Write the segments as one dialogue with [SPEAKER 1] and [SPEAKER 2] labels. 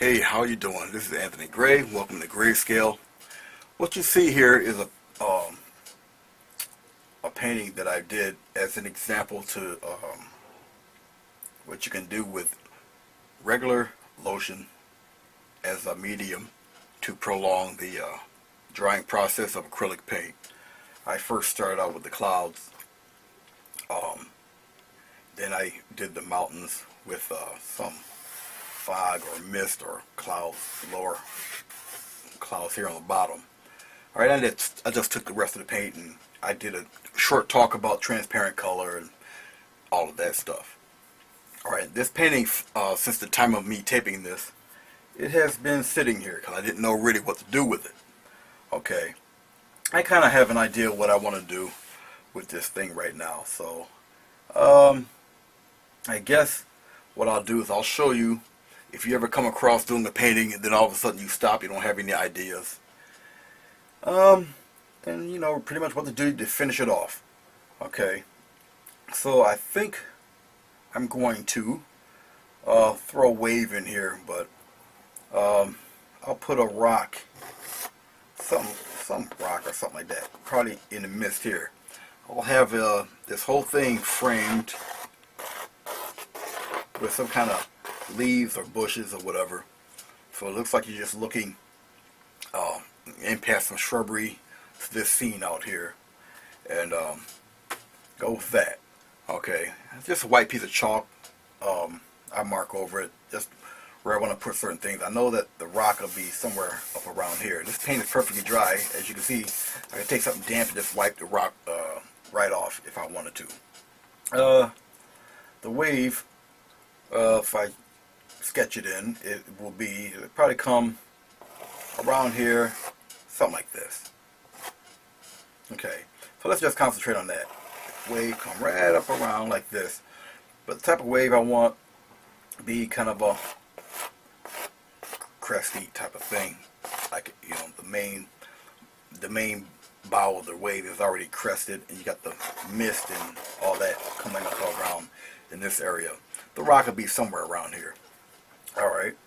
[SPEAKER 1] Hey, how you doing? This is Anthony Gray. Welcome to Grayscale. What you see here is a painting that I did as an example to what you can do with regular lotion as a medium to prolong the drying process of acrylic paint. I first started out with the clouds. Then I did the mountains with some fog or mist or clouds, lower clouds here on the bottom. Alright, I just took the rest of the paint and I did a short talk about transparent color and all of that stuff. Alright, this painting, since the time of me taping this, it has been sitting here because I didn't know really what to do with it. Okay, I kind of have an idea what I want to do with this thing right now. So, I guess what I'll do is I'll show you if you ever come across doing a painting and then all of a sudden you stop, you don't have any ideas. Then you know pretty much what to do to finish it off. Okay, so I think I'm going to throw a wave in here, but I'll put a rock, some rock or something like that, probably in the midst here. I'll have this whole thing framed with some kind of leaves or bushes or whatever, so it looks like you're just looking in past some shrubbery to this scene out here, and go with that. Okay, just a white piece of chalk. I mark over it just where I want to put certain things. I know that the rock will be somewhere up around here. This paint is perfectly dry, as you can see. I can take something damp and just wipe the rock right off if I wanted to. The wave, if I sketch it in, it'll probably come around here, something like this. Okay, so let's just concentrate on that. Wave come right up around like this. But the type of wave I want be kind of a cresty type of thing. Like, you know, the main bow of the wave is already crested, and you got the mist and all that coming up all around in this area. The rock will be somewhere around here. Alright.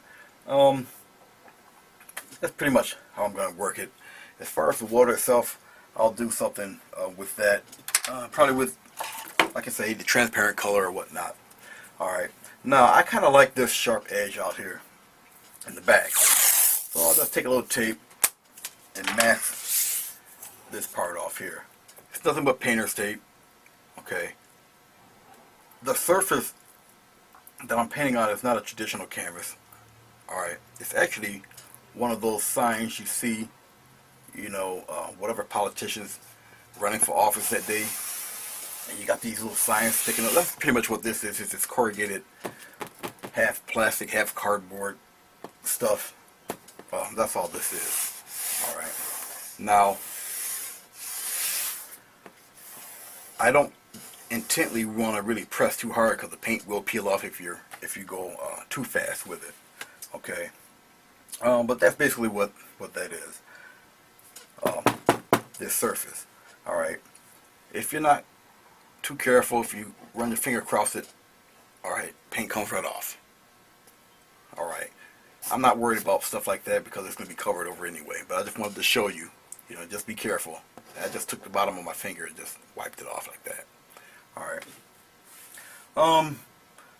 [SPEAKER 1] That's pretty much how I'm going to work it. As far as the water itself, I'll do something with that. Probably with, like I say, the transparent color or whatnot. Alright. Now, I kind of like this sharp edge out here in the back. So I'll just take a little tape and mask this part off here. It's nothing but painter's tape. Okay. The surface that I'm painting on is not a traditional canvas. Alright. It's actually one of those signs you see, you know, whatever politicians running for office that day, and you got these little signs sticking up. That's pretty much what this is. It's corrugated, half plastic, half cardboard stuff. That's all this is. Alright. Now, I don't intently want to really press too hard because the paint will peel off if you go too fast with it. Okay. But that's basically what that is. This surface. Alright. If you're not too careful, if you run your finger across it, alright, paint comes right off. Alright. I'm not worried about stuff like that because it's going to be covered over anyway. But I just wanted to show you, you know, just be careful. I just took the bottom of my finger and just wiped it off like that. Alright.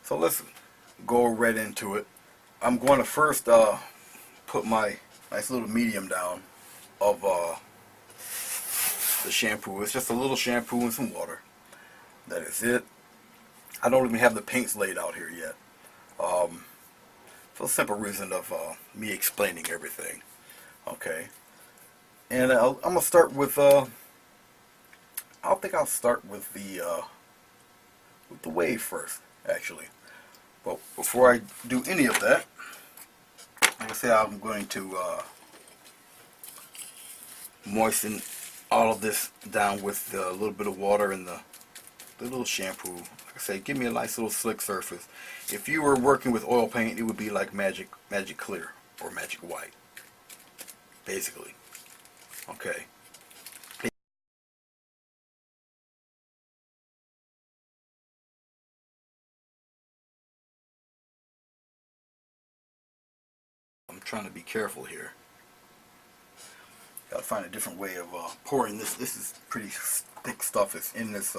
[SPEAKER 1] So let's go right into it. I'm going to first put my nice little medium down of the shampoo. It's just a little shampoo and some water. That is it. I don't even have the paints laid out here yet. For the simple reason of me explaining everything. Okay. And I'm going to start with, I think I'll start with the wave first, actually. But before I do any of that, like I said, I'm going to moisten all of this down with a little bit of water and the little shampoo. Like I say, give me a nice little slick surface. If you were working with oil paint, it would be like magic clear or magic white, basically. Okay. trying to be careful here. Gotta find a different way of pouring this. This is pretty thick stuff. It's in this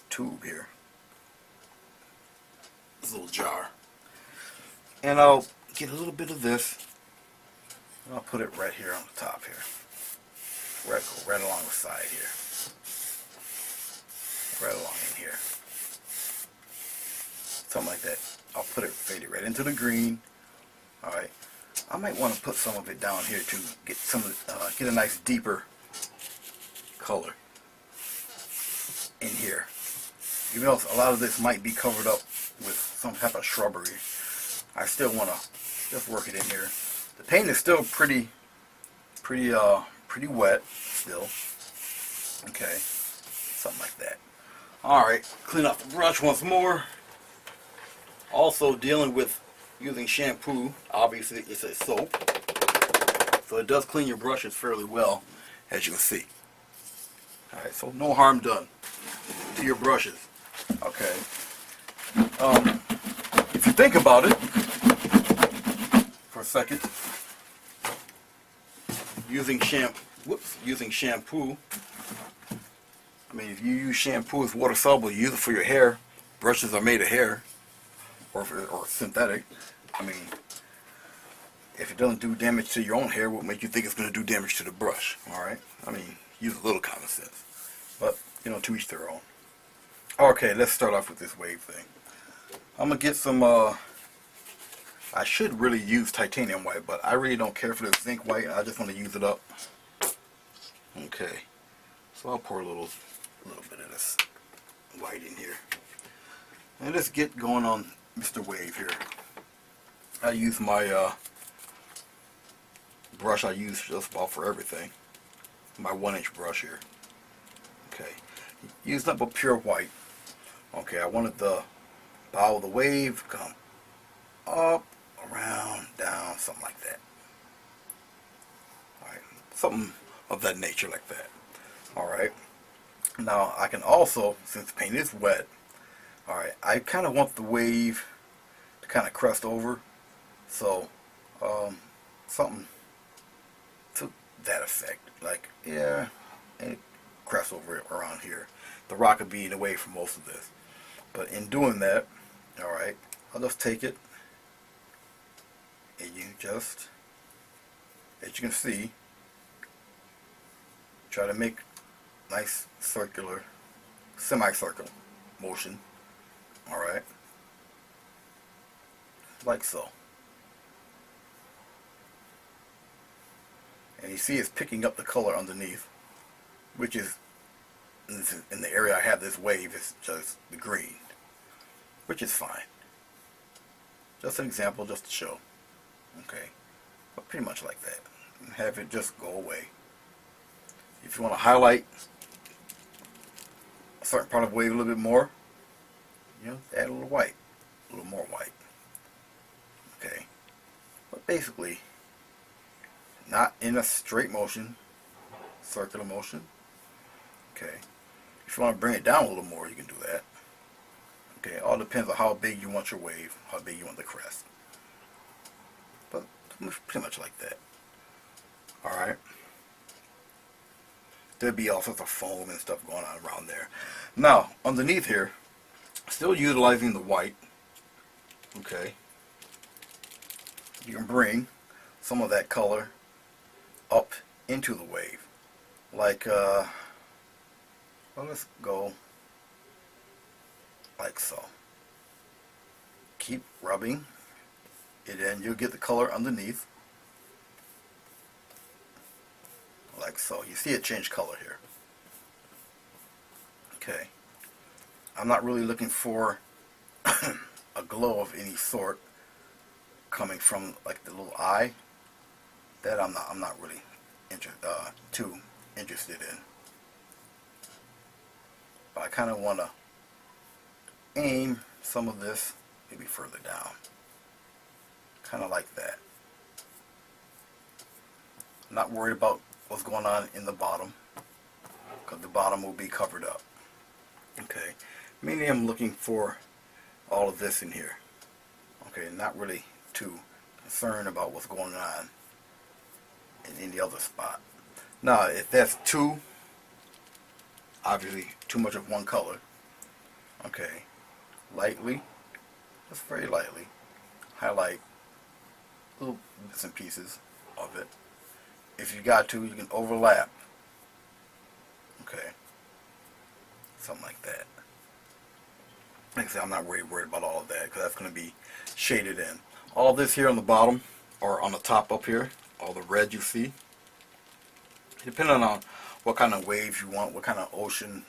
[SPEAKER 1] tube here, this little jar. And I'll get a little bit of this, and I'll put it right here on the top here. Right along the side here. Right along in here. Something like that. I'll fade it right into the green. Alright. I might want to put some of it down here to get get a nice deeper color in here. Even though a lot of this might be covered up with some type of shrubbery, I still want to just work it in here. The paint is still pretty wet still. Okay, something like that. Alright, clean off the brush once more. Also dealing with using shampoo. Obviously it's a soap, so it does clean your brushes fairly well, as you can see. Alright, so no harm done to your brushes. Okay. If you think about it for a second, using shampoo, I mean, if you use shampoo as water soluble, you use it for your hair. Brushes are made of hair, or synthetic. I mean, if it doesn't do damage to your own hair, what makes you think it's going to do damage to the brush? Alright? I mean, use a little common sense. But, you know, to each their own. Okay, let's start off with this wave thing. I'm going to get some, I should really use titanium white, but I really don't care for the zinc white. I just want to use it up. Okay. So I'll pour a little bit of this white in here. And let's get going on Mr. Wave here. I use my brush I use just about for everything. My 1-inch brush here. Okay. Used up a pure white. Okay, I wanted the bow of the wave to come up, around, down, something like that. Alright, something of that nature like that. Alright. Now I can also, since the paint is wet, alright, I kind of want the wave to kind of crest over. So, something to that effect. Like, yeah, and crest over it around here. The rock would be in the way for most of this. But in doing that, alright, I'll just take it, and you just, as you can see, try to make nice circular, semicircle motion. Alright, like so. And you see it's picking up the color underneath, which is, in the area I have this wave, is just the green, which is fine. Just an example, just to show. Okay, but pretty much like that. And have it just go away. If you want to highlight a certain part of the wave a little bit more, you know, add a little white, a little more white. Okay, but basically, not in a straight motion, circular motion. Okay, if you want to bring it down a little more, you can do that. Okay, all depends on how big you want your wave, how big you want the crest. But pretty much like that. Alright. There'd be all sorts of foam and stuff going on around there. Now, underneath here, still utilizing the white. Okay. You can bring some of that color up into the wave. Like, well, let's go like so. Keep rubbing it in. You'll get the color underneath. Like so. You see it change color here. Okay. I'm not really looking for a glow of any sort coming from like the little eye. That I'm not really too interested in. But I kind of want to aim some of this maybe further down. Kind of like that. I'm not worried about what's going on in the bottom, because the bottom will be covered up. Okay, mainly I'm looking for all of this in here. Okay, not really too concerned about what's going on in any other spot. Now, if that's too, obviously too much of one color, okay, lightly, just very lightly, highlight little bits and pieces of it. If you got to, you can overlap, okay, something like that. Like I said, I'm not really worried about all of that because that's going to be shaded in. All of this here on the bottom or on the top up here, all the red you see, depending on what kind of waves you want, what kind of ocean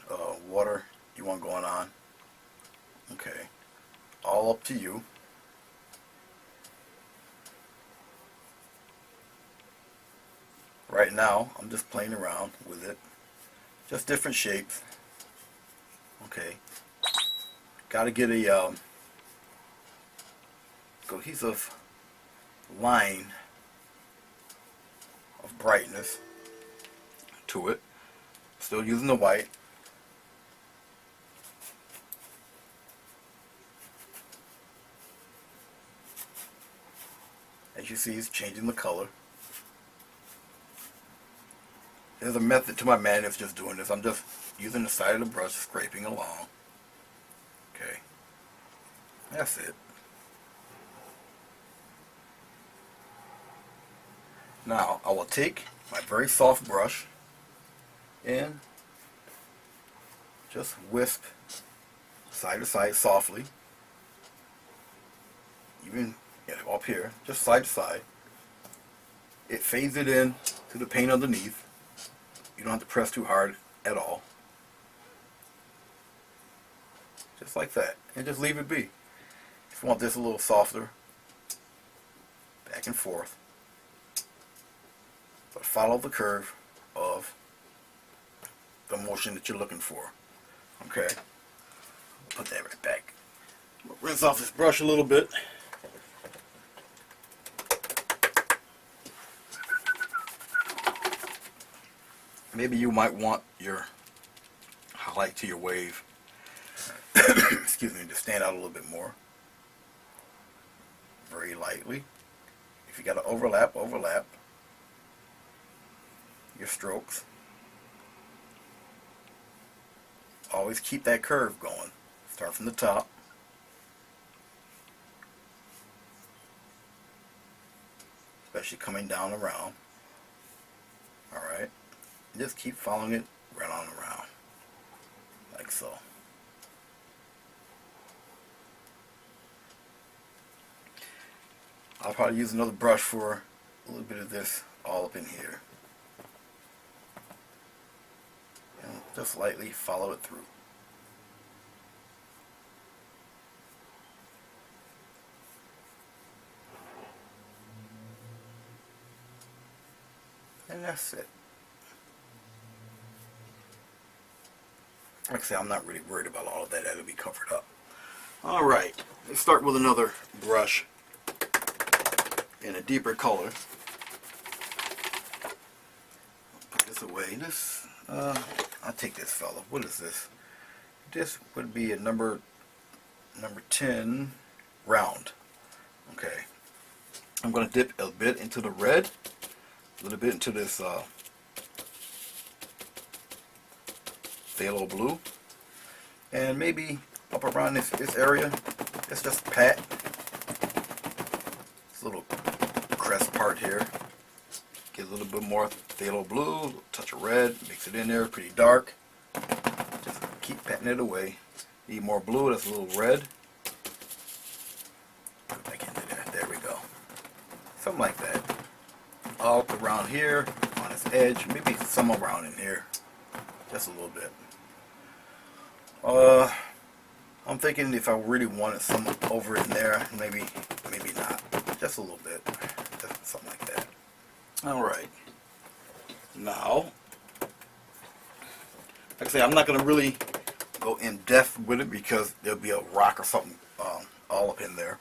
[SPEAKER 1] water you want going on, okay, all up to you. Right now, I'm just playing around with it, just different shapes, okay. Got to get a cohesive line of brightness to it. Still using the white. As you see, it's changing the color. There's a method to my madness just doing this. I'm just using the side of the brush, scraping along. Okay. That's it. Now, I will take my very soft brush and just wisp side to side softly. Even up here, just side to side. It fades it in to the paint underneath. You don't have to press too hard at all. Just like that. And just leave it be. If you want this a little softer, back and forth. But follow the curve of the motion that you're looking for. Okay. Put that right back. Rinse off this brush a little bit. Maybe you might want your highlight to your wave excuse me, to stand out a little bit more. Very lightly. If you got to overlap your strokes. Always keep that curve going. Start from the top. Especially coming down around. Alright. Just keep following it right on around. Like so. I'll probably use another brush for a little bit of this all up in here. And just lightly follow it through. And that's it. Like I say, I'm not really worried about all of that. That'll be covered up. Alright, let's start with another brush in a deeper color. Put this away. This, I'll take this fella. What is this? This would be a number 10 round. Okay. I'm going to dip a bit into the red, a little bit into this phthalo blue, and maybe up around this area. It's just pat. This little crest part here. Get a little bit more phthalo blue, a little touch of red, mix it in there, pretty dark. Just keep patting it away. Need more blue, that's a little red. Put it back into there. There we go. Something like that. All around here, on its edge, maybe some around in here. Just a little bit. I'm thinking if I really wanted some over in there, maybe not. Just a little bit. Just something like that. Alright. Now, like I say, I'm not going to really go in depth with it because there'll be a rock or something all up in there.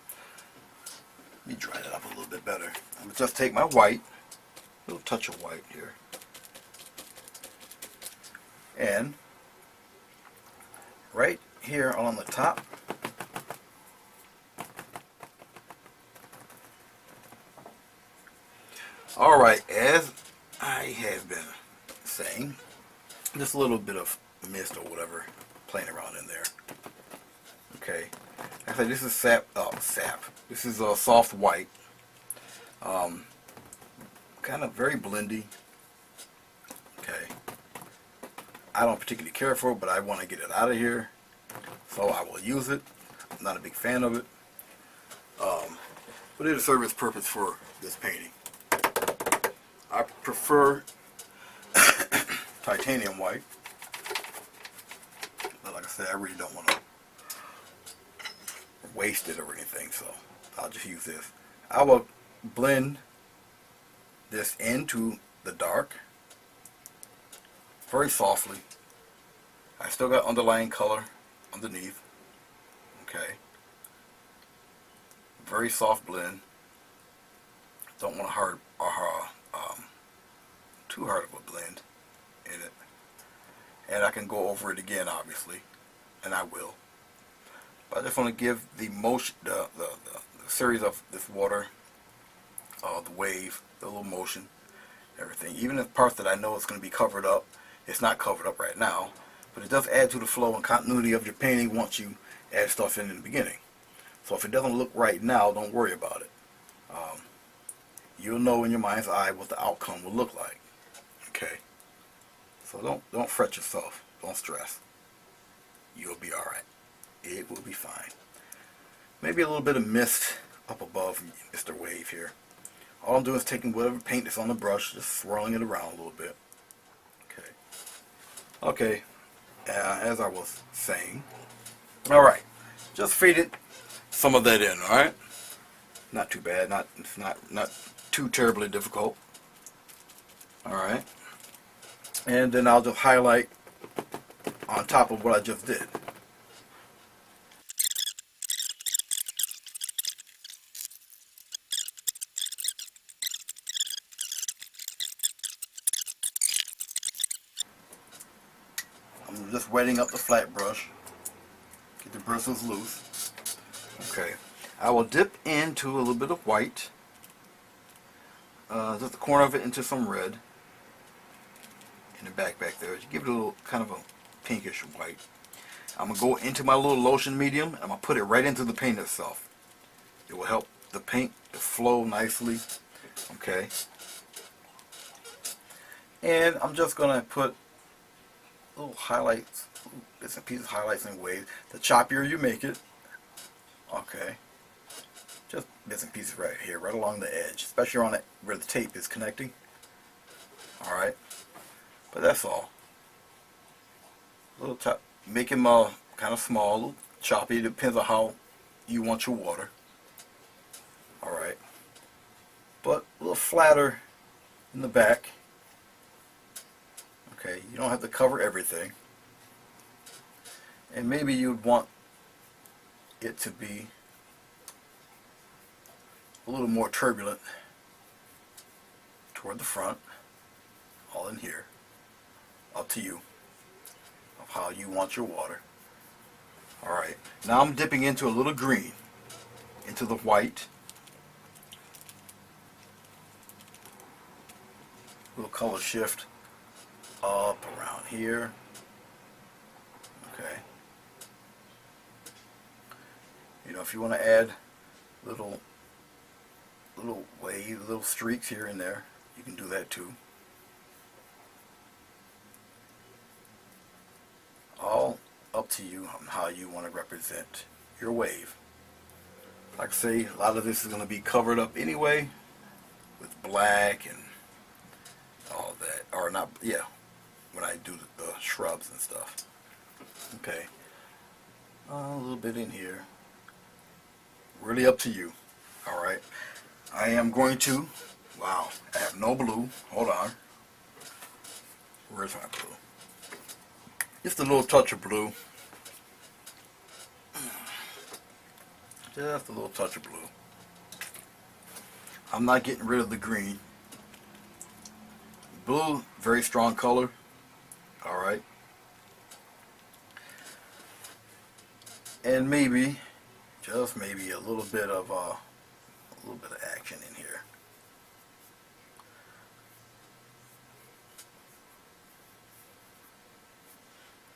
[SPEAKER 1] Let me dry that up a little bit better. I'm going to just take my white, a little touch of white here, and right here on the top, Alright, as I have been saying, just a little bit of mist or whatever playing around in there. Okay. I said this is sap. This is a soft white. Kind of very blendy. Okay. I don't particularly care for it, but I want to get it out of here. So I will use it. I'm not a big fan of it. But it'll serve its purpose for this painting. I prefer titanium white. But like I said, I really don't want to waste it or anything, so I'll just use this. I will blend this into the dark very softly. I still got underlying color underneath. Okay. Very soft blend. Don't want too hard of a blend in it. And I can go over it again, obviously, and I will. But I just want to give the motion, the series of this water, the wave, the little motion, everything. Even the parts that I know it's going to be covered up, it's not covered up right now, but it does add to the flow and continuity of your painting once you add stuff in the beginning. So if it doesn't look right now, don't worry about it. You'll know in your mind's eye what the outcome will look like. Okay. So don't fret yourself. Don't stress. You'll be alright. It will be fine. Maybe a little bit of mist up above Mr. Wave here. All I'm doing is taking whatever paint that's on the brush, just swirling it around a little bit. Okay. Okay. As I was saying. Alright. Just faded some of that in, alright? Not too bad. It's not too terribly difficult. Alright. And then I'll just highlight on top of what I just did. I'm just wetting up the flat brush. Get the bristles loose. Okay. I will dip into a little bit of white. Just the corner of it into some red. In the back there. Just give it a little kind of a pinkish white. I'm going to go into my little lotion medium. And I'm going to put it right into the paint itself. It will help the paint to flow nicely. Okay. And I'm just going to put little highlights, bits and pieces, highlights and waves. The choppier you make it, okay, just bits and pieces right here, right along the edge, especially on it where the tape is connecting. Alright, but that's all. Little top, make them kind of small, a little choppy, depends on how you want your water. Alright, but a little flatter in the back. Okay, you don't have to cover everything. And maybe you'd want it to be a little more turbulent toward the front, all in here. Up to you of how you want your water. Alright, now I'm dipping into a little green, into the white. Little color shift up around here. Okay. You know, if you want to add little waves, little streaks here and there, you can do that too. All up to you on how you want to represent your wave. Like I say, a lot of this is going to be covered up anyway with black and all that, or not, yeah, when I do the shrubs and stuff. Okay, a little bit in here. Really up to you. Alright, I am going to, wow, I have no blue, hold on. Where's my blue? Just a little touch of blue. Just a little touch of blue. I'm not getting rid of the green. Blue, very strong color. Alright. And maybe, just maybe a little bit of action in here.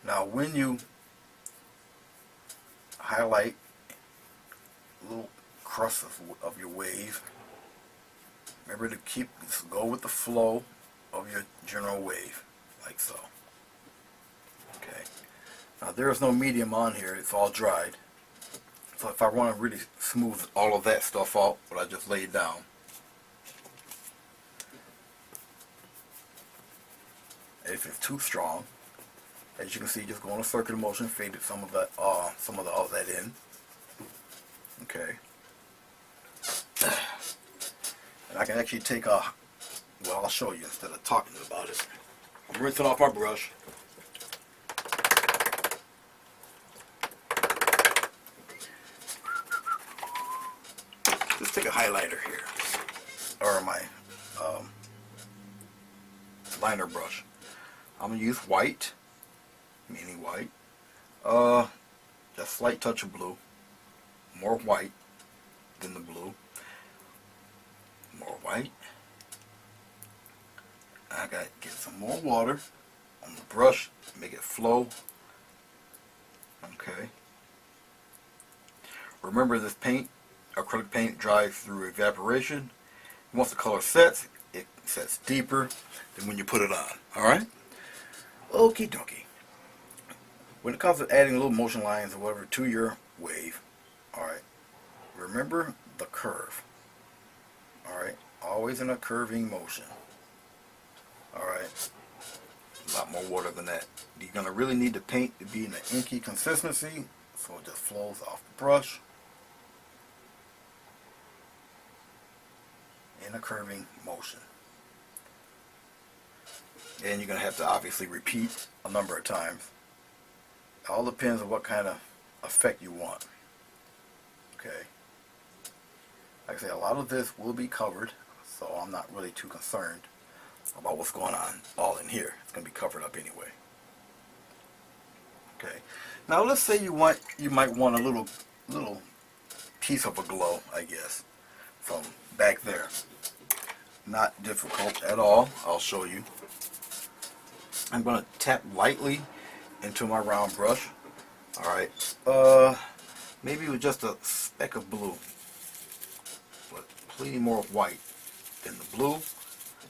[SPEAKER 1] Now when you highlight little crust of your wave, remember to go with the flow of your general wave, like so. Okay. Now there is no medium on here, it's all dried. So if I want to really smooth all of that stuff out, what I just laid down, if it's too strong, as you can see, just go in a circular motion, faded some of that, all that in. Okay. And I can actually take a, well, I'll show you instead of talking about it. I'm rinsing off my brush. Just take a highlighter here, or my liner brush. I'm gonna use white, meaning white. Just slight touch of blue. More white than the blue. More white. I gotta get some more water on the brush, make it flow. Okay. Remember, this paint, acrylic paint, dries through evaporation. Once the color sets, it sets deeper than when you put it on. Alright? Okie dokie. When it comes to adding little motion lines or whatever to your wave, alright, remember the curve. Alright? Always in a curving motion. Alright? A lot more water than that. You're going to really need the paint to be in an inky consistency, so it just flows off the brush in a curving motion. And you're going to have to obviously repeat a number of times. It all depends on what kind of effect you want. Okay. Like I say, a lot of this will be covered, so I'm not really too concerned about what's going on all in here. It's going to be covered up anyway. Okay. Now let's say you might want a little piece of a glow, I guess, from back there. Not difficult at all. I'll show you. I'm going to tap lightly into my round brush. Alright. Maybe with just a speck of blue. But plenty more white than the blue.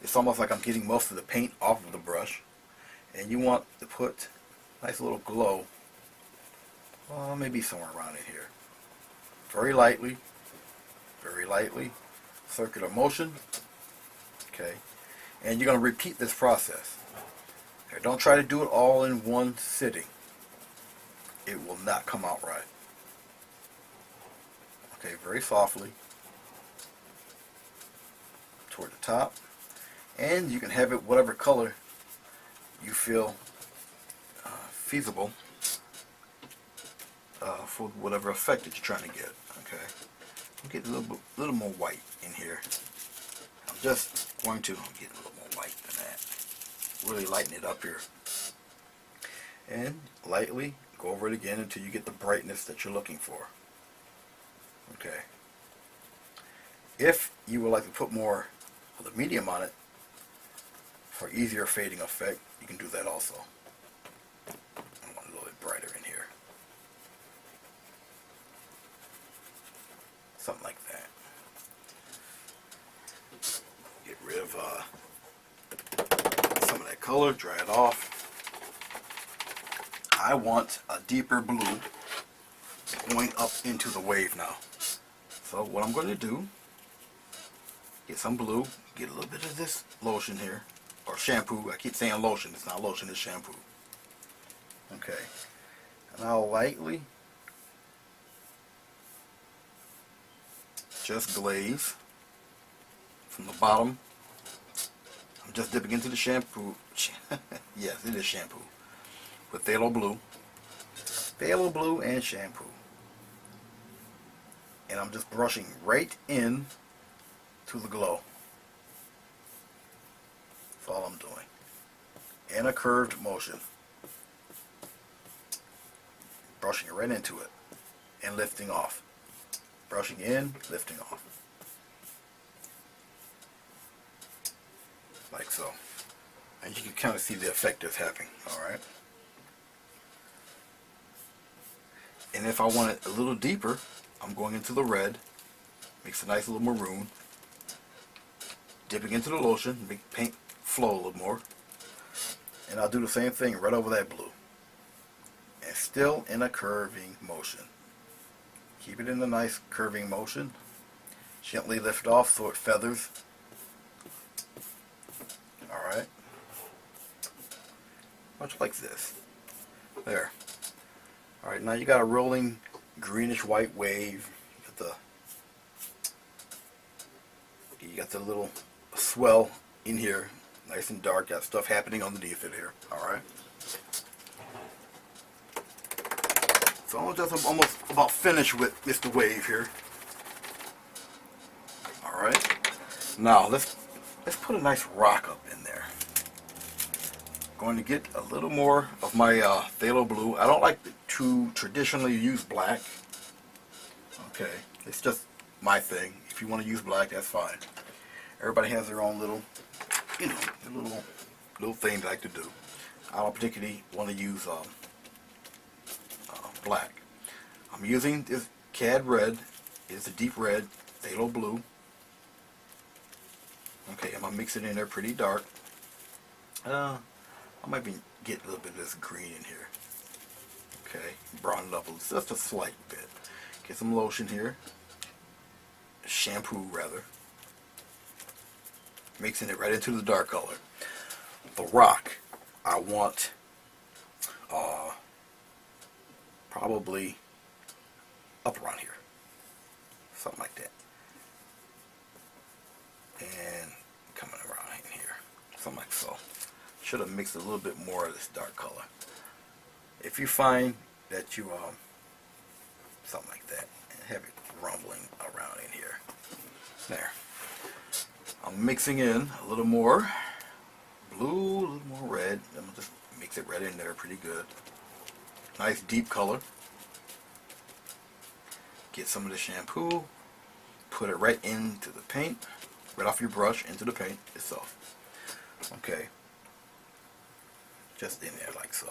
[SPEAKER 1] It's almost like I'm getting most of the paint off of the brush. And you want to put a nice little glow. Maybe somewhere around in here. Very lightly. Very lightly. Circular motion. Okay. And you're going to repeat this process. Don't try to do it all in one sitting. It will not come out right. Okay, very softly toward the top. And you can have it whatever color you feel feasible for whatever effect that you're trying to get. Okay, get a little more white in here. I'm just going to get a little more white than that. Really lighten it up here. And lightly go over it again until you get the brightness that you're looking for. Okay. If you would like to put more of the medium on it for easier fading effect, you can do that also. I want a little bit brighter in here. Something like that. Get rid of some of that color, dry it off. I want a deeper blue going up into the wave now. So what I'm going to do, get some blue, get a little bit of this lotion here, or shampoo. I keep saying lotion, it's not lotion, it's shampoo. Okay, and I'll lightly just glaze from the bottom. I'm just dipping into the shampoo. Yes, it is shampoo. With phthalo blue and shampoo. And I'm just brushing right in to the glow. That's all I'm doing. In a curved motion. Brushing right into it. And lifting off. Brushing in, lifting off. Like so. And you can kind of see the effect it's having. Alright. And if I want it a little deeper, I'm going into the red, makes a nice little maroon, dipping into the lotion, make paint flow a little more. And I'll do the same thing right over that blue. And still in a curving motion. Keep it in a nice curving motion. Gently lift it off so it feathers. Alright. Much like this. There. Alright, now you got a rolling greenish white wave. You got the little swell in here. Nice and dark. Got stuff happening underneath it here. Alright. So I'm just almost about finished with Mr. Wave here. Alright. Now let's put a nice rock up in there. Going to get a little more of my phthalo blue. I don't like to traditionally use black. Okay. It's just my thing. If you want to use black, that's fine. Everybody has their own little, you know, little thing they like to do. I don't particularly want to use black. I'm using this cad red. It's a deep red, phthalo blue. Okay, I'm gonna mix it in there pretty dark. I might be get a little bit of this green in here. Okay, brown it up just a slight bit. Get some lotion here. Shampoo rather. Mixing it right into the dark color. The rock, I want probably up around here. Something like that. And coming around in here. Something like so. Should have mixed a little bit more of this dark color. If you find that you something like that, and have it rumbling around in here. There. I'm mixing in a little more blue, a little more red. I'm gonna just mix it right in there pretty good. Nice deep color. Get some of the shampoo, put it right into the paint, right off your brush into the paint itself. Okay. Just in there like so.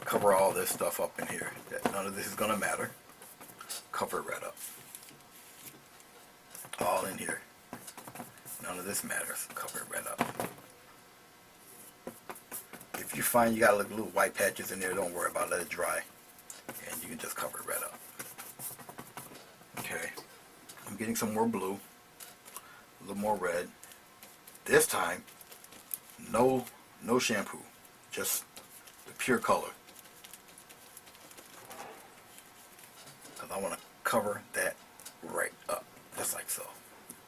[SPEAKER 1] Cover all this stuff up in here. None of this is gonna matter. Cover it right up. All in here. None of this matters. Cover it right up. If you find you got little white patches in there, don't worry about it. Let it dry. And you can just cover it right up. Okay. I'm getting some more blue. A little more red. This time, no shampoo. Just the pure color. Because I want to cover that right up. Just like so.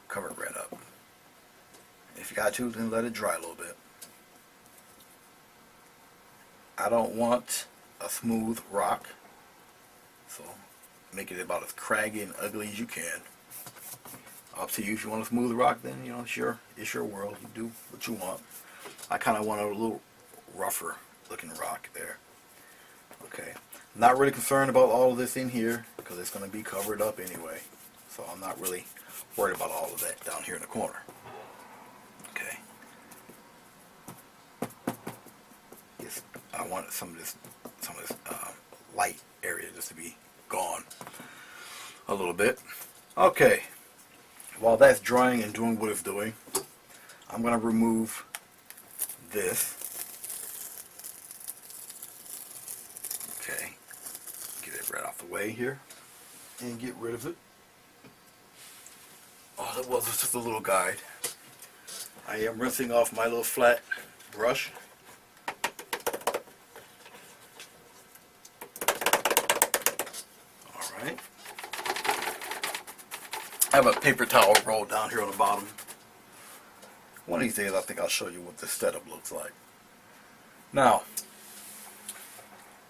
[SPEAKER 1] Cover it right up. If you got to, then let it dry a little bit. I don't want a smooth rock, so make it about as craggy and ugly as you can. Up to you. If you want a smooth rock, then you know it's your world. You do what you want. I kind of want a little rougher looking rock there. Okay, not really concerned about all of this in here because it's going to be covered up anyway. So I'm not really worried about all of that down here in the corner. Okay. Yes, I want some of this light area just to be gone a little bit. Okay. While that's drying and doing what it's doing, I'm going to remove this. Okay. Get it right off the way here and get rid of it. All it was just a little guide. I am rinsing off my little flat brush. Alright. I have a paper towel rolled down here on the bottom. One of these days I think I'll show you what this setup looks like. Now,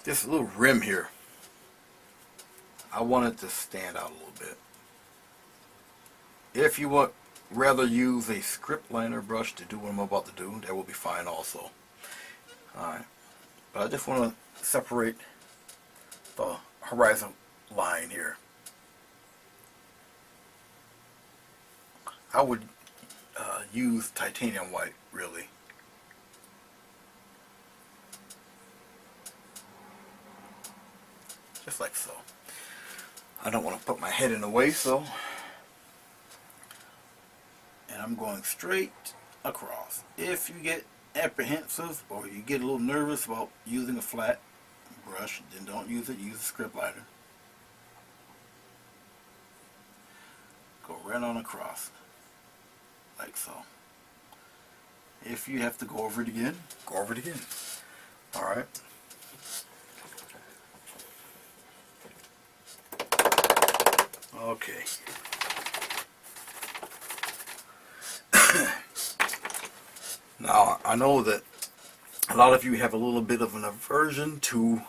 [SPEAKER 1] this little rim here, I want it to stand out a little bit. If you would rather use a script liner brush to do what I'm about to do, that will be fine also. Alright, but I just want to separate the horizon line here. I would use titanium white, really. just like so. I don't want to put my head in the way, so, and I'm going straight across. If you get apprehensive or you get a little nervous about using a flat brush, then don't use it. Use a script lighter. Go right on across, like so. If you have to go over it again, go over it again. Alright. Okay. Now, I know that a lot of you have a little bit of an aversion to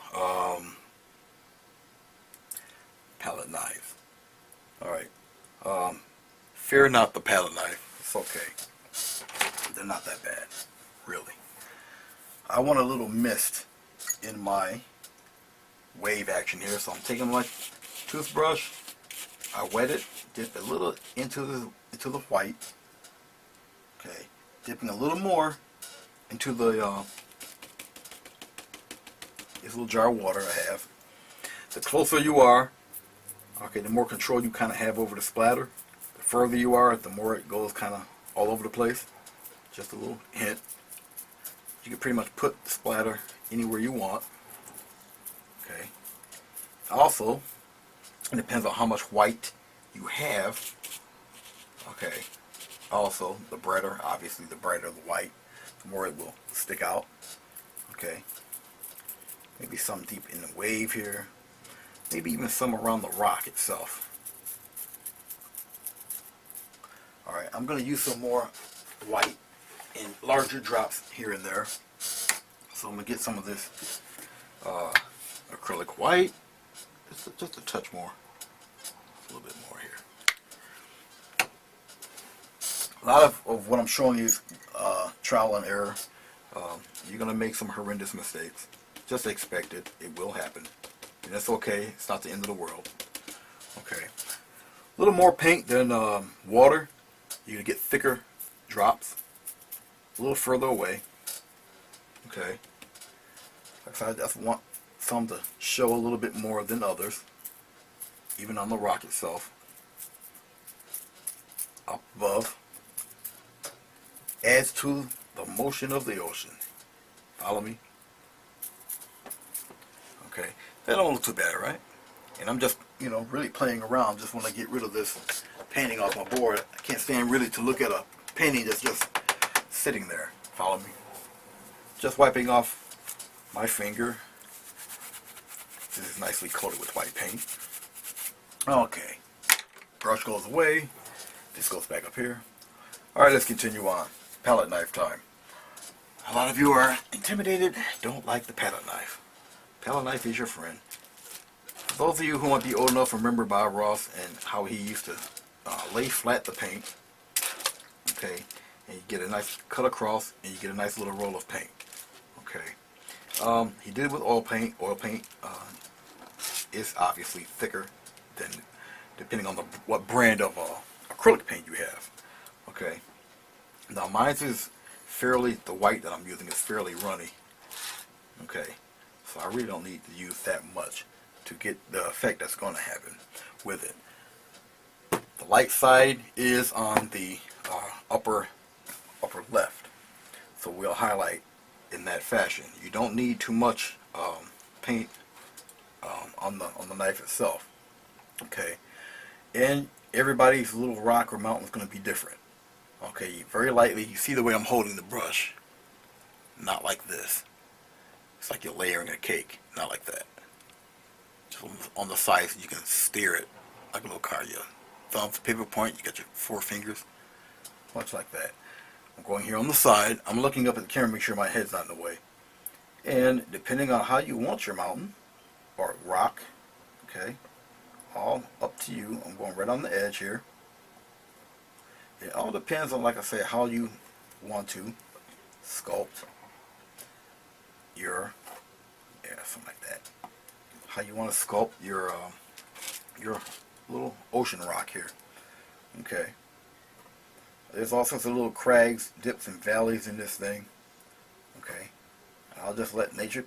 [SPEAKER 1] palette knives. Alright. Fear not the palette knife. It's okay. They're not that bad. Really. I want a little mist in my wave action here, so I'm taking my toothbrush. I wet it, dip a little into the white. Okay. Dipping a little more into the this little jar of water I have. The closer you are, okay, the more control you kind of have over the splatter. The further you are, the more it goes kind of all over the place. Just a little hint. You can pretty much put the splatter anywhere you want. Okay. Also, it depends on how much white you have. Okay. Also, the brighter, obviously the brighter the white, the more it will stick out. Okay. Maybe some deep in the wave here. Maybe even some around the rock itself. Alright, I'm going to use some more white in larger drops here and there. So I'm going to get some of this acrylic white. Just a touch more. A little bit more here. A lot of what I'm showing you is trial and error. You're going to make some horrendous mistakes. Just expect it. It will happen. And that's okay. It's not the end of the world. Okay. A little more paint than water. You're going to get thicker drops. A little further away. Okay. Like I said, I just want some to show a little bit more than others. Even on the rock itself. Up above. Adds to the motion of the ocean. Follow me? Okay. That don't look too bad, right? And I'm just, really playing around. Just want to get rid of this painting off my board. I can't stand really to look at a painting that's just sitting there. Follow me? Just wiping off my finger. This is nicely coated with white paint. Okay. Brush goes away. This goes back up here. Alright, let's continue on. Palette knife time. A lot of you are intimidated, don't like the palette knife. Palette knife is your friend. For those of you who might be old enough, remember Bob Ross and how he used to lay flat the paint. Okay, and you get a nice cut across, and you get a nice little roll of paint. Okay, he did it with oil paint. Oil paint is obviously thicker than, depending on what brand of acrylic paint you have. Okay, now mine is fairly, the white that I'm using is fairly runny. Okay, so I really don't need to use that much to get the effect that's going to happen with it. The light side is on the upper left, so we'll highlight in that fashion. You don't need too much paint on the knife itself. Okay, and everybody's little rock or mountain is going to be different. Okay, very lightly. You see the way I'm holding the brush, not like this. It's like you're layering a cake, not like that. Just on the sides, you can steer it like a little car. Your thumb, paper point, you got your 4 fingers, much like that. I'm going here on the side. I'm looking up at the camera, make sure my head's not in the way. And depending on how you want your mountain or rock, okay, all up to you. I'm going right on the edge here. It all depends on, like I say, how you want to sculpt your, something like that. How you want to sculpt your little ocean rock here. Okay. There's all sorts of little crags, dips, and valleys in this thing. Okay. And I'll just let nature,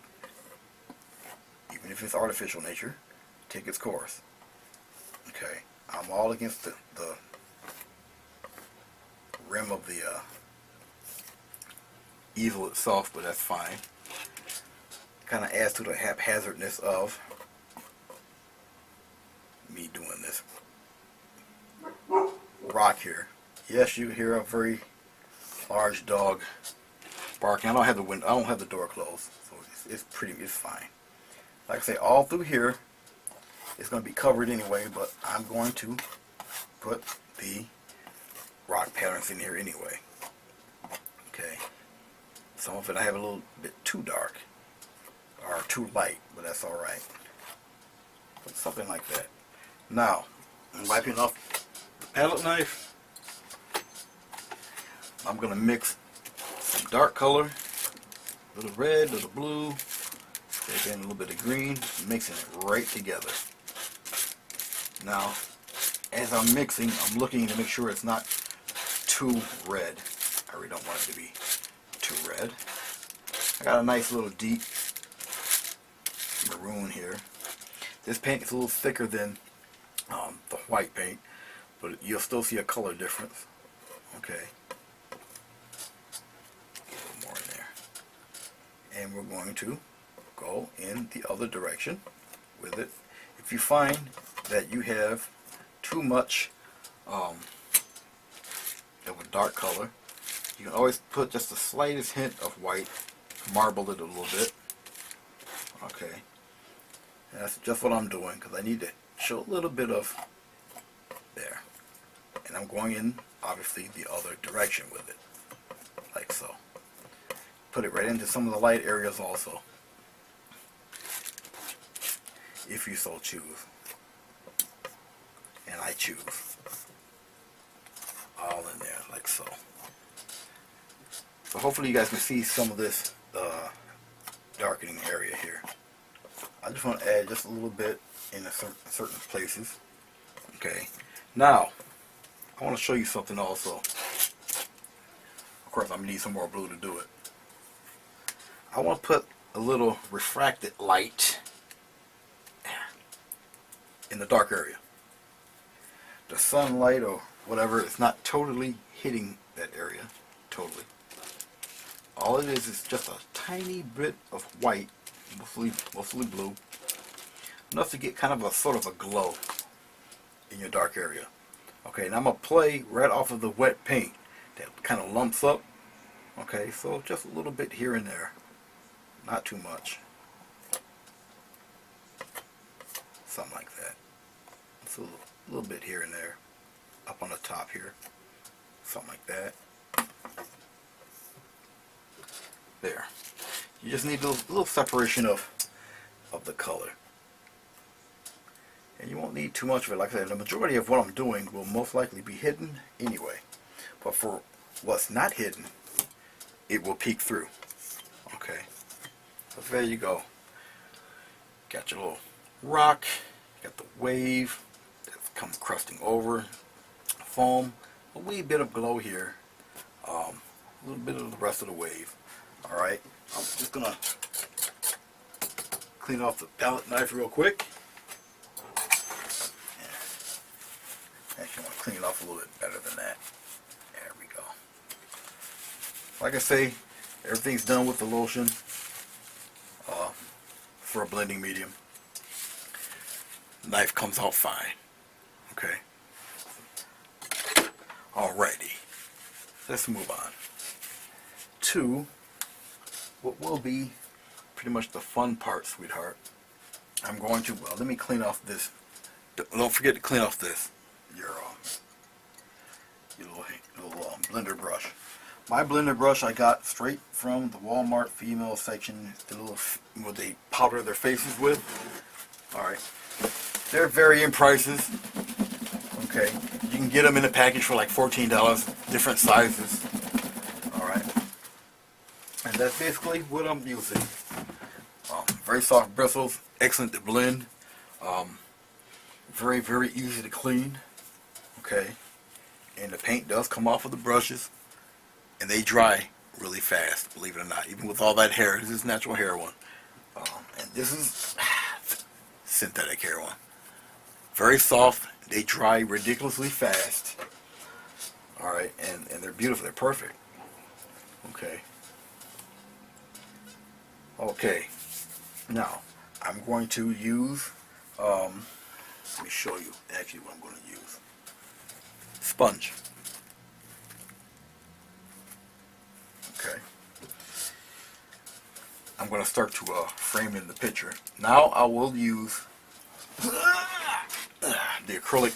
[SPEAKER 1] even if it's artificial nature, take its course. Okay, I'm all against the rim of the easel itself, but that's fine. Kind of adds to the haphazardness of me doing this rock here. Yes, you hear a very large dog barking. I don't have the window. I don't have the door closed, so it's fine. Like I say, all through here, it's going to be covered anyway. But I'm going to put the rock patterns in here anyway. Okay. Some of it I have a little bit too dark or too light, but that's all right. But something like that. Now, I'm wiping off the palette knife. I'm going to mix some dark color, a little red, a little blue, take in a little bit of green, mixing it right together. Now, as I'm mixing, I'm looking to make sure it's not too red. I really don't want it to be too red. I got a nice little deep maroon here. This paint is a little thicker than the white paint, but you'll still see a color difference. Okay. A little more in there. And we're going to go in the other direction with it. If you find that you have too much of a dark color, you can always put just the slightest hint of white, marble it a little bit. Okay. And that's just what I'm doing, because I need to show a little bit of there. And I'm going in, obviously, the other direction with it, like so. Put it right into some of the light areas also, if you so choose. And I choose. All in there, like so. So hopefully you guys can see some of this darkening area here. I just want to add just a little bit in certain places. Okay. Now, I want to show you something also. Of course, I'm going to need some more blue to do it. I want to put a little refracted light in the dark area. The sunlight or whatever, it's not totally hitting that area. Totally. All it is just a tiny bit of white, mostly blue, enough to get kind of a sort of a glow in your dark area. Okay, now I'm going to play right off of the wet paint that kind of lumps up. Okay, so just a little bit here and there, not too much. Something like that. It's a little bit here and there, up on the top here, something like that. There. You just need a little separation of the color. And you won't need too much of it. Like I said, the majority of what I'm doing will most likely be hidden anyway. But for what's not hidden, it will peek through. Okay. So there you go. Got your little rock. Got the wave that's come crusting over. Foam. A wee bit of glow here. A little bit of the rest of the wave. Alright, I'm just going to clean off the palette knife real quick. Yeah. Actually, I want to clean it off a little bit better than that. There we go. Like I say, everything's done with the lotion for a blending medium. Knife comes out fine. Okay. Alrighty. Let's move on to what will be pretty much the fun part, sweetheart. I'm going to, well, let me clean off this. Don't forget to clean off this, your little blender brush. My blender brush I got straight from the Walmart female section, the little, what they powder their faces with. Alright. They're varying prices. Okay. You can get them in a package for like $14, different sizes. And that's basically what I'm using. Very soft bristles, excellent to blend. Very, very easy to clean. Okay. And the paint does come off of the brushes. And they dry really fast, believe it or not. Even with all that hair. This is natural hair one. And this is synthetic hair on. Very soft. They dry ridiculously fast. Alright, and they're beautiful. They're perfect. Okay. Okay. Now, I'm going to use, let me show you actually what I'm going to use. Sponge. Okay. I'm going to start to frame in the picture. Now I will use the acrylic.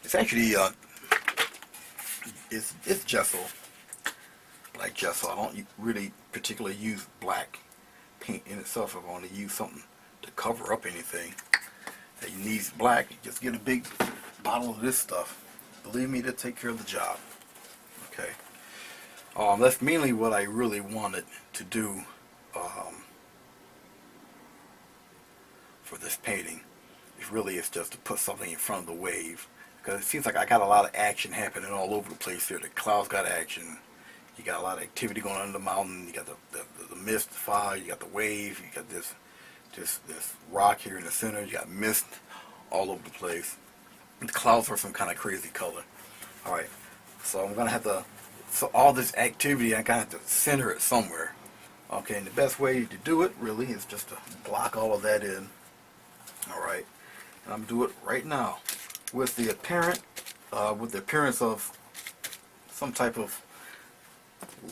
[SPEAKER 1] It's actually it's gesso, black gesso. I don't really particularly use black paint in itself. If I want to use something to cover up anything that needs black, just get a big bottle of this stuff. Believe me, to take care of the job. Okay. That's mainly what I really wanted to do for this painting. It really is just to put something in front of the wave, because it seems like I got a lot of action happening all over the place here. The clouds got action. You got a lot of activity going on in the mountain. You got the mist, the fog. You got the wave. You got this rock here in the center. You got mist all over the place. The clouds are some kind of crazy color. All right, so I'm gonna have to. So all this activity, I kind of have to center it somewhere. Okay, and the best way to do it really is just to block all of that in. All right, and I'm doing it right now with the apparent, with the appearance of some type of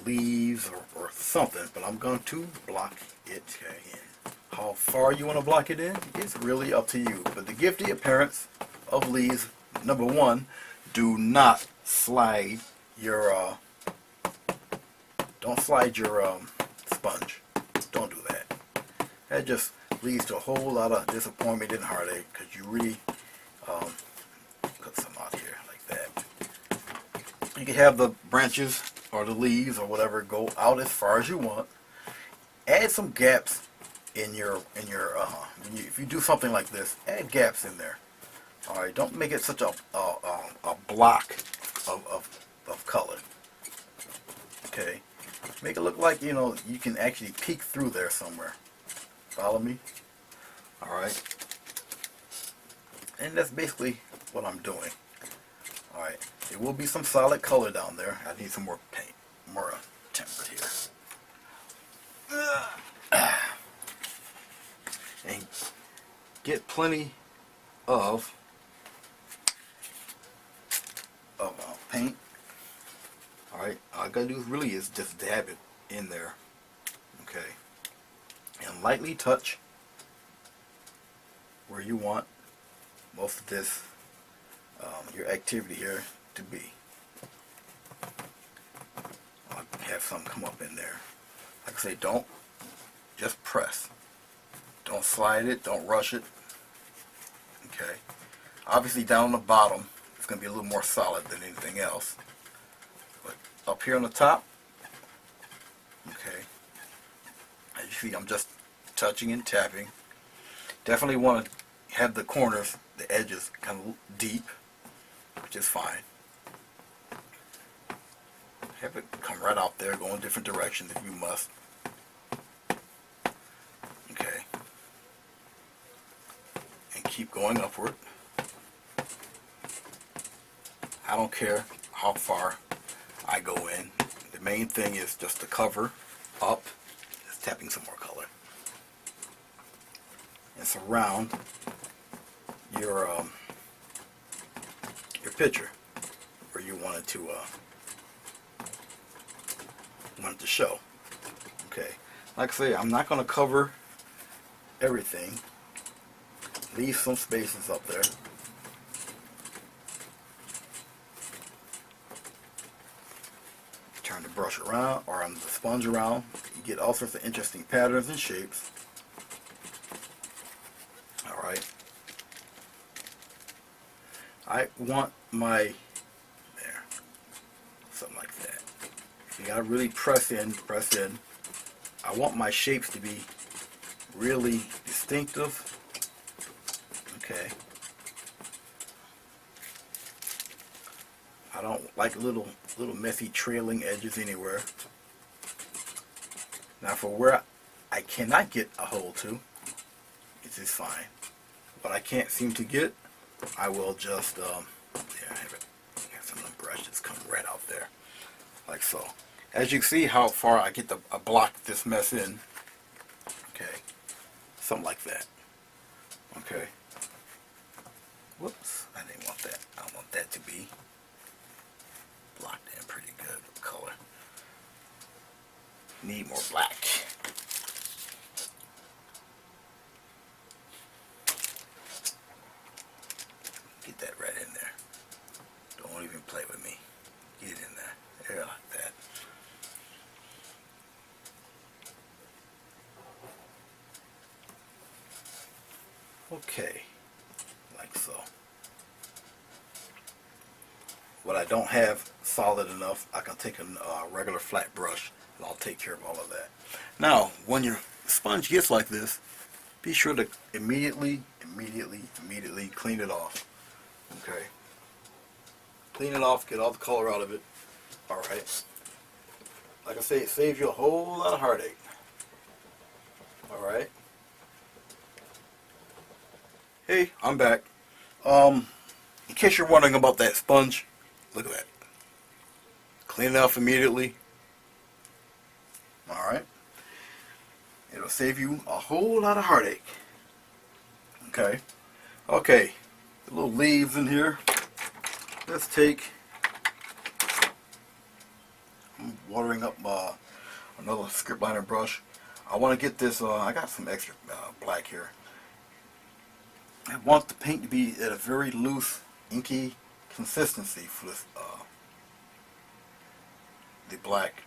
[SPEAKER 1] leaves or something. But I'm going to block it in. How far you want to block it in is really up to you. But to give the appearance of leaves, number one, do not slide your don't slide your sponge. Don't do that. That just leads to a whole lot of disappointment and heartache, because you really put some out here like that. You can have the branches or the leaves or whatever go out as far as you want. Add some gaps in your if you do something like this, add gaps in there. All right, don't make it such a block of color. Okay, make it look like you can actually peek through there somewhere. Follow me? All right, and that's basically what I'm doing. All right, there will be some solid color down there. I need some more paint, more tempered here. And get plenty of paint. Alright, all I gotta do really is just dab it in there. Okay, and lightly touch where you want most of this your activity here to be. I'll have some come up in there. Like I say, don't just press. Don't slide it, don't rush it. Okay. Obviously down on the bottom it's going to be a little more solid than anything else. But up here on the top, okay, as you see, I'm just touching and tapping. Definitely want to have the corners, the edges kind of deep, which is fine. Have it come right out there, go in different directions if you must. Okay. And keep going upward. I don't care how far I go in. The main thing is just to cover up, just tapping some more color. And surround your picture where you want it to show. Okay. Like I say, I'm not going to cover everything. Leave some spaces up there. Turn the brush around, or the sponge around. You get all sorts of interesting patterns and shapes. Alright. I want my, there, something like that. You gotta really press in. I want my shapes to be really distinctive. Okay. I don't like little messy trailing edges anywhere. Now for where I I cannot get a hold to, it is fine. What I can't seem to get, I will just, yeah, I have it. I got some of them brushes come right out there, like so. As you see how far I get I block this mess in, okay, something like that, okay. Whoops, I didn't want that. I want that to be blocked in pretty good with color. Need more black. Get that right in there. Don't even play with me. Get it in there. There, like that. Okay, like so. What I don't have solid enough, I can take a regular flat brush and I'll take care of all of that. Now, when your sponge gets like this, be sure to immediately clean it off. Okay. Clean it off, get all the color out of it. Alright. Like I say, it saves you a whole lot of heartache. Alright. Hey, I'm back. In case you're wondering about that sponge, look at that. Clean it off immediately. Alright. It'll save you a whole lot of heartache. Okay. Okay. The little leaves in here. Let's take. I'm watering up another script liner brush. I want to get this. I got some extra black here. I want the paint to be at a very loose, inky consistency for this, the black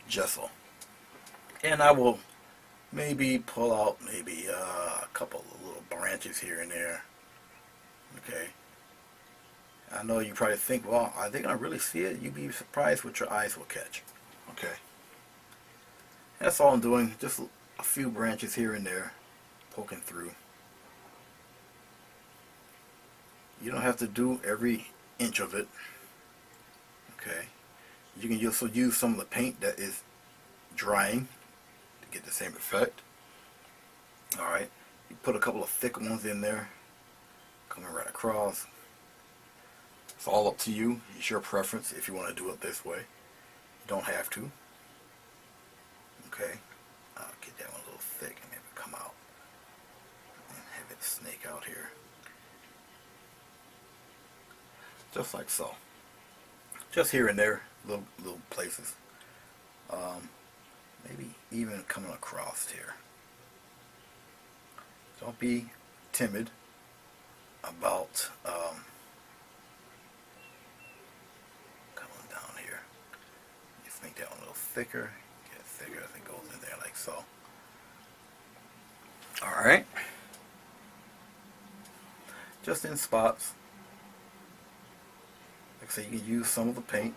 [SPEAKER 1] gesso. And I will maybe pull out maybe a couple of little branches here and there. Okay. I know you probably think, well, are they going to really see it? You'd be surprised what your eyes will catch. Okay. That's all I'm doing. Just a few branches here and there, poking through. You don't have to do every inch of it. Okay. You can also use some of the paint that is drying to get the same effect. Alright. You put a couple of thick ones in there, coming right across. It's all up to you. It's your preference if you want to do it this way. You don't have to. Okay. I'll get that one a little thick and have it come out. And have it snake out here. Just like so. Just here and there, little places. Maybe even coming across here. Don't be timid about coming down here. Just make that one a little thicker. Get it thicker as it goes in there like so. Alright. Just in spots. Like I say, you can use some of the paint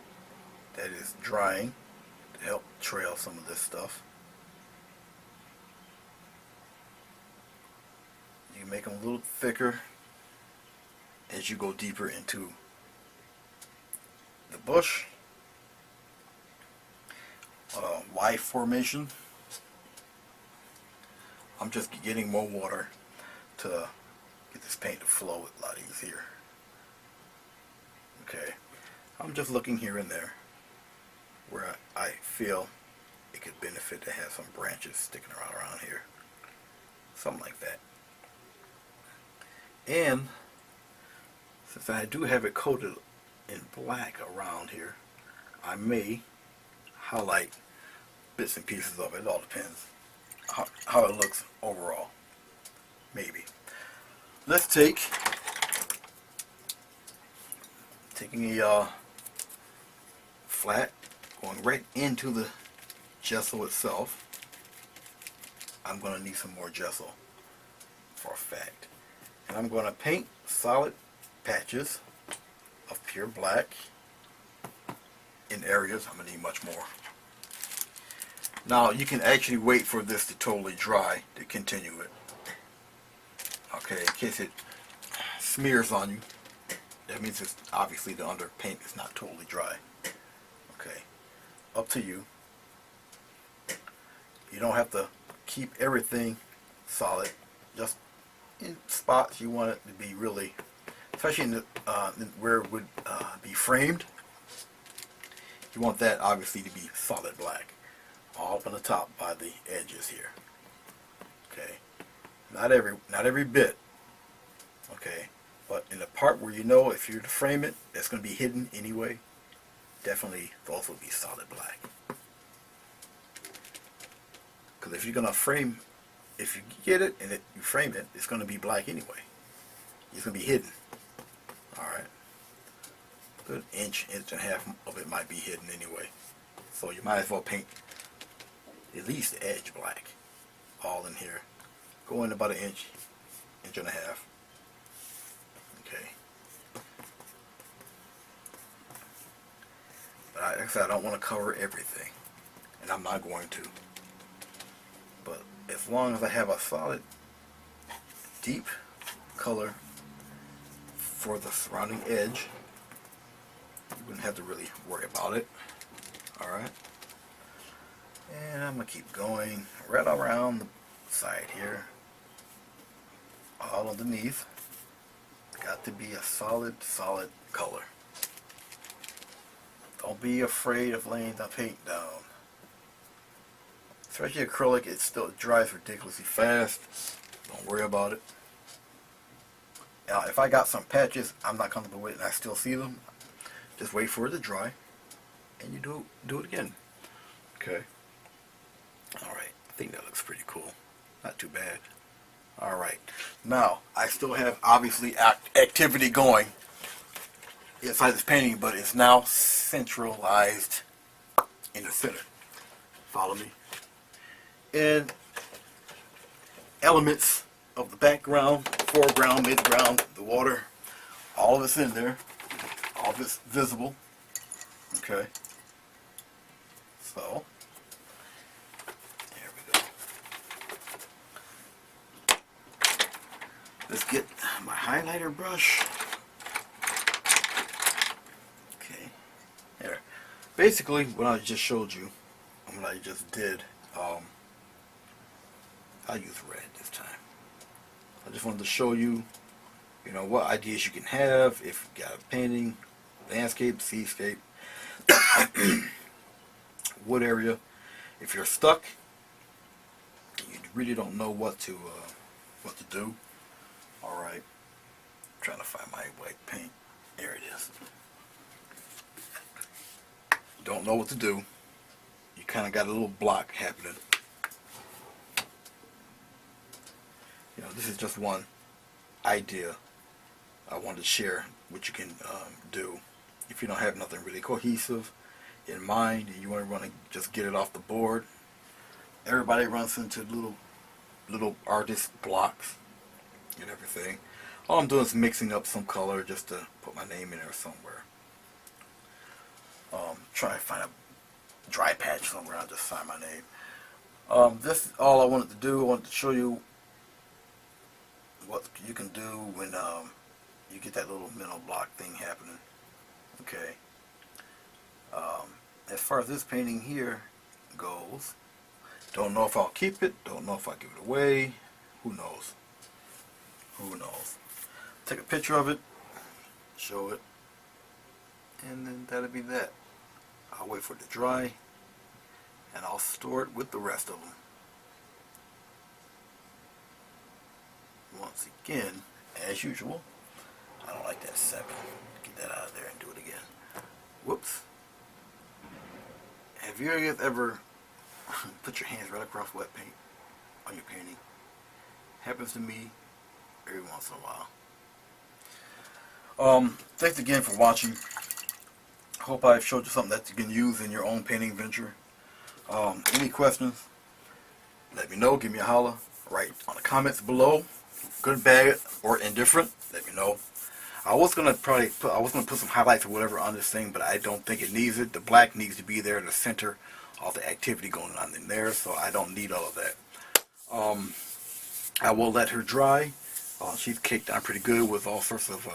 [SPEAKER 1] that is drying to help trail some of this stuff. You can make them a little thicker as you go deeper into the bush. Y formation. I'm just getting more water to get this paint to flow a lot easier. Okay, I'm just looking here and there where I feel it could benefit to have some branches sticking around here. Something like that. And since I do have it coated in black around here, I may highlight bits and pieces of it. It all depends how it looks overall. Maybe. Let's taking a flat, going right into the gesso itself. I'm going to need some more gesso for a fact. And I'm going to paint solid patches of pure black in areas. I'm going to need much more. Now you can actually wait for this to totally dry to continue it. Okay, in case it smears on you. That means it's obviously the under paint is not totally dry. Okay, up to you. You don't have to keep everything solid. Just in spots you want it to be really, especially where it would be framed. You want that obviously to be solid black, all up on the top by the edges here. Okay, not every bit. Okay, but in the part where you know if you're to frame it, it's going to be hidden anyway. Definitely those will be solid black. Because if you're going to frame, if you get it and you frame it, it's going to be black anyway. It's going to be hidden. Alright. Good inch and a half of it might be hidden anyway. So you might as well paint at least the edge black. All in here. Go in about an inch, inch and a half. Okay. But like I said, I don't want to cover everything. And I'm not going to. But as long as I have a solid, deep color for the surrounding edge, you wouldn't have to really worry about it. Alright. And I'm going to keep going right around the side here. All underneath. Got to be a solid color. Don't be afraid of laying the paint down. Especially acrylic, it dries ridiculously fast. Don't worry about it. Now, if I got some patches I'm not comfortable with and I still see them, just wait for it to dry, and you do it again. Okay. All right. I think that looks pretty cool. Not too bad. All right. Now, I still have obviously activity going inside this painting, but it's now centralized in the center. Follow me. And elements of the background, foreground, midground, the water, all of it's in there. All of it's visible. Okay. So, there we go. Let's get my highlighter brush. Okay. There. Basically, what I just showed you, and what I just did, I'll use red this time. I just wanted to show you, what ideas you can have if you got a painting, landscape, seascape, wood area. If you're stuck, you really don't know what to do. All right, I'm trying to find my white paint. There it is. You don't know what to do. You kind of got a little block happening. This is just one idea I wanted to share what you can do if you don't have nothing really cohesive in mind and you want to just get it off the board. Everybody runs into little artist blocks and everything. All I'm doing is mixing up some color just to put my name in there somewhere. Try to find a dry patch somewhere. I'll just sign my name. This is all I wanted to do. I wanted to show you what you can do when you get that little mental block thing happening. Okay. As far as this painting here goes, don't know if I'll keep it, don't know if I'll give it away. Who knows? Who knows? Take a picture of it, show it, and then that'll be that. I'll wait for it to dry, and I'll store it with the rest of them. Once again, as usual, I don't like that 7. Get that out of there and do it again. Whoops. Have you ever put your hands right across wet paint on your painting? Happens to me every once in a while. Thanks again for watching. Hope I've showed you something that you can use in your own painting venture. Any questions, let me know. Give me a holler. Write on the comments below. Good, bad, or indifferent. Let me know. I was gonna put some highlights or whatever on this thing, but I don't think it needs it. The black needs to be there in the center of the activity going on in there, so I don't need all of that. I will let her dry. She's caked on pretty good with all sorts of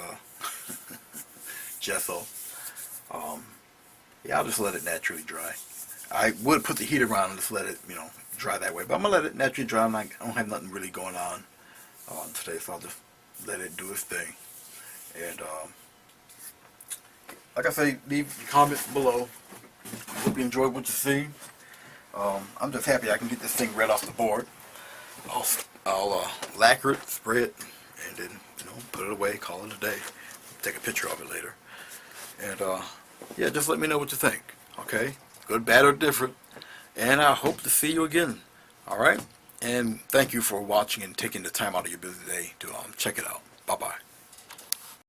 [SPEAKER 1] gesso. Yeah, I'll just let it naturally dry. I would put the heater on and just let it, dry that way. But I'm gonna let it naturally dry. I don't have nothing really going on today, so I'll just let it do its thing. And like I say, leave comments below. Hope you enjoyed what you see. I'm just happy I can get this thing right off the board. I'll lacquer it, spray it, and then put it away, call it a day. Take a picture of it later. And yeah, just let me know what you think. Okay, good, bad, or different. And I hope to see you again. All right. And thank you for watching and taking the time out of your busy day to check it out. Bye bye.